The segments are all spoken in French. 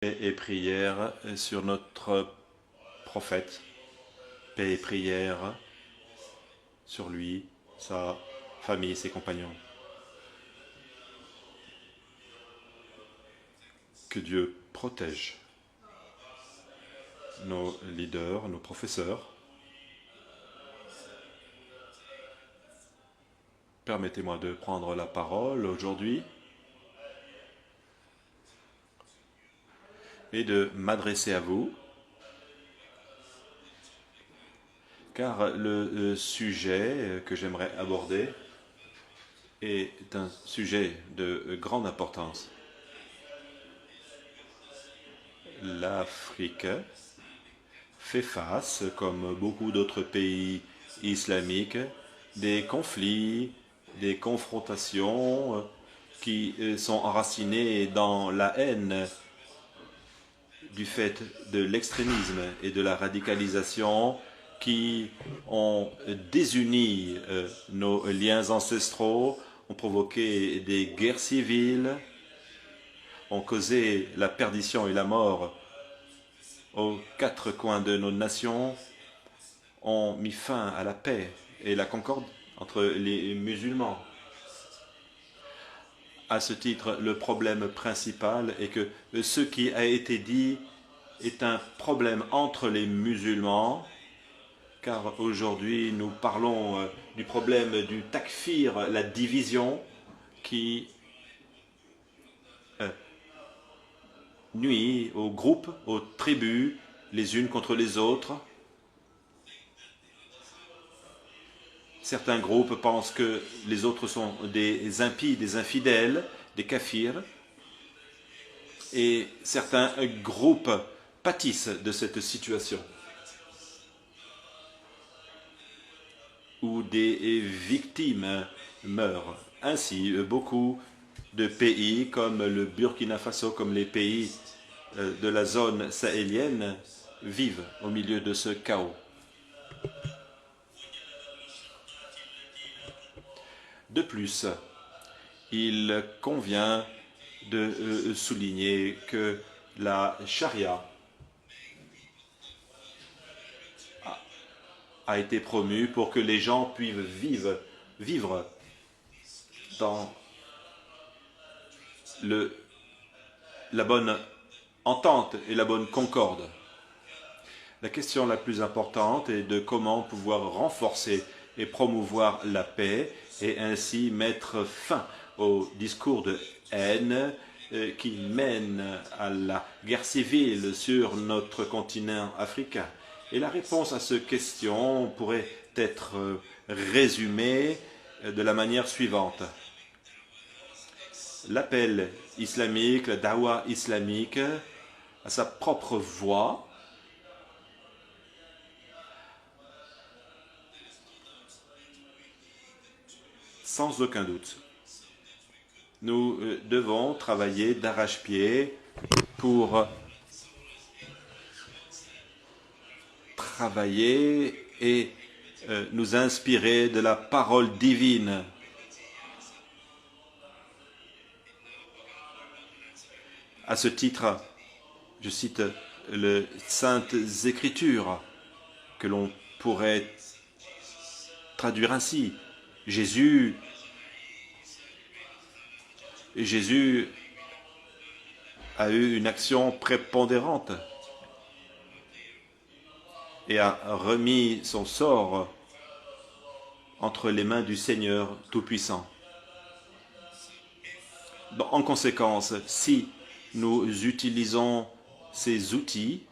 Paix et prière sur notre prophète. Paix et prière sur lui, sa famille, ses compagnons. Que Dieu protège nos leaders, nos professeurs. Permettez-moi de prendre la parole aujourd'hui et de m'adresser à vous, car le sujet que j'aimerais aborder est un sujet de grande importance. L'Afrique fait face, comme beaucoup d'autres pays islamiques, des conflits, des confrontations qui sont enracinées dans la haine du fait de l'extrémisme et de la radicalisation qui ont désuni nos liens ancestraux, ont provoqué des guerres civiles, ont causé la perdition et la mort aux quatre coins de nos nations, ont mis fin à la paix et la concorde entre les musulmans. À ce titre, le problème principal est que ce qui a été dit est un problème entre les musulmans, car aujourd'hui nous parlons du problème du takfir, la division qui nuit aux groupes, aux tribus, les unes contre les autres. Certains groupes pensent que les autres sont des impies, des infidèles, des kafirs. Et certains groupes pâtissent de cette situation, où des victimes meurent. Ainsi, beaucoup de pays comme le Burkina Faso, comme les pays de la zone sahélienne, vivent au milieu de ce chaos. De plus, il convient de souligner que la charia a été promue pour que les gens puissent vivre dans la bonne entente et la bonne concorde. La question la plus importante est de comment pouvoir renforcer et promouvoir la paix et ainsi mettre fin au discours de haine qui mène à la guerre civile sur notre continent africain. Et la réponse à cette question pourrait être résumée de la manière suivante. L'appel islamique, la dawa islamique, a sa propre voix, sans aucun doute. Nous devons travailler d'arrache-pied pour travailler et nous inspirer de la parole divine. À ce titre, je cite les Saintes Écritures, que l'on pourrait traduire ainsi. Jésus a eu une action prépondérante et a remis son sort entre les mains du Seigneur Tout-Puissant. En conséquence, si nous utilisons ces outils,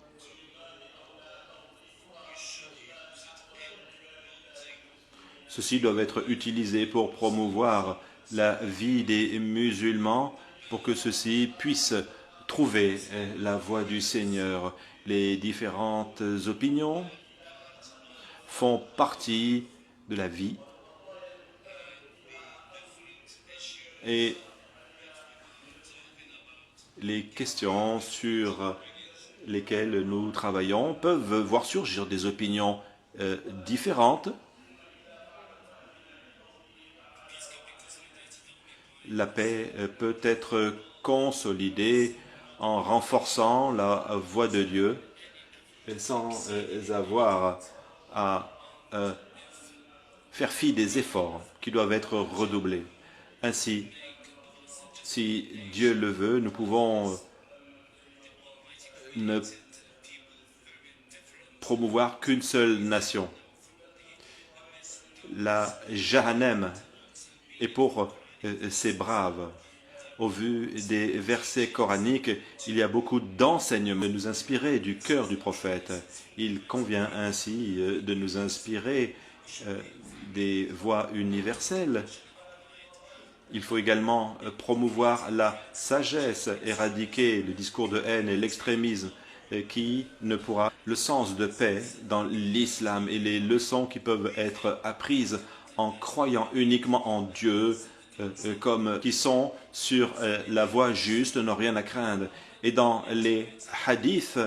ceux-ci doivent être utilisés pour promouvoir la vie des musulmans, pour que ceux-ci puissent trouver la voie du Seigneur. Les différentes opinions font partie de la vie et les questions sur lesquelles nous travaillons peuvent voir surgir des opinions différentes. La paix peut être consolidée en renforçant la voix de Dieu et sans avoir à faire fi des efforts qui doivent être redoublés. Ainsi, si Dieu le veut, nous pouvons ne promouvoir qu'une seule nation. La Jahannam est pour ces braves. Au vu des versets coraniques, il y a beaucoup d'enseignements de nous inspirer du cœur du prophète. Il convient ainsi de nous inspirer des voies universelles. Il faut également promouvoir la sagesse, éradiquer le discours de haine et l'extrémisme qui ne pourra le sens de paix dans l'islam et les leçons qui peuvent être apprises en croyant uniquement en Dieu comme qui sont sur la voie juste, n'ont rien à craindre. Et dans les hadiths,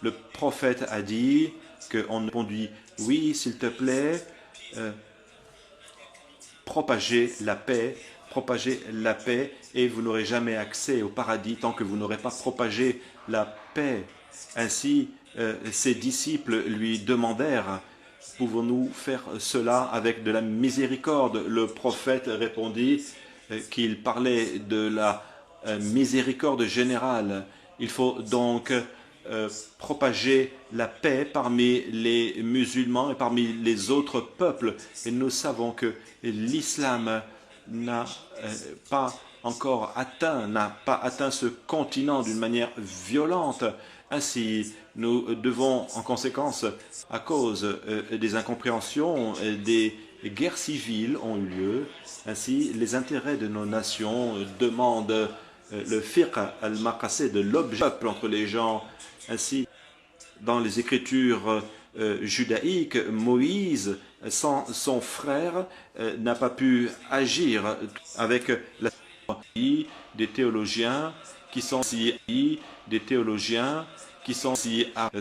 le prophète a dit qu'on répondit oui, s'il te plaît, propagez la paix, et vous n'aurez jamais accès au paradis tant que vous n'aurez pas propagé la paix. Ainsi, ses disciples lui demandèrent, pouvons-nous faire cela avec de la miséricorde? Le prophète répondit qu'il parlait de la miséricorde générale. Il faut donc propager la paix parmi les musulmans et parmi les autres peuples. Et nous savons que l'islam n'a pas atteint ce continent d'une manière violente. Ainsi, nous devons, en conséquence, à cause des incompréhensions, des guerres civiles ont eu lieu. Ainsi, les intérêts de nos nations demandent le fiqh al-maqasid de l'objet entre les gens. Ainsi, dans les écritures judaïques, Moïse, sans son frère, n'a pas pu agir avec la des théologiens qui sont si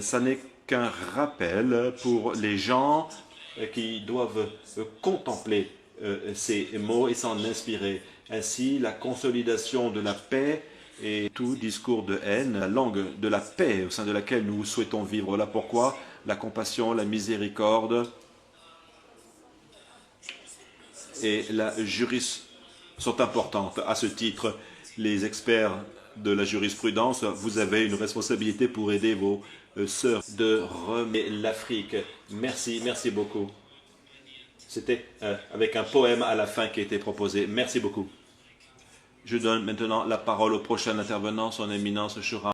ça n'est qu'un rappel pour les gens qui doivent contempler ces mots et s'en inspirer. Ainsi, la consolidation de la paix et tout discours de haine, la langue de la paix au sein de laquelle nous souhaitons vivre. Voilà pourquoi la compassion, la miséricorde et la justice sont importantes. À ce titre, les experts de la jurisprudence, vous avez une responsabilité pour aider vos sœurs de remettre l'Afrique. Merci, merci beaucoup. C'était avec un poème à la fin qui a été proposé. Merci beaucoup. Je donne maintenant la parole au prochain intervenant, son éminence Shura.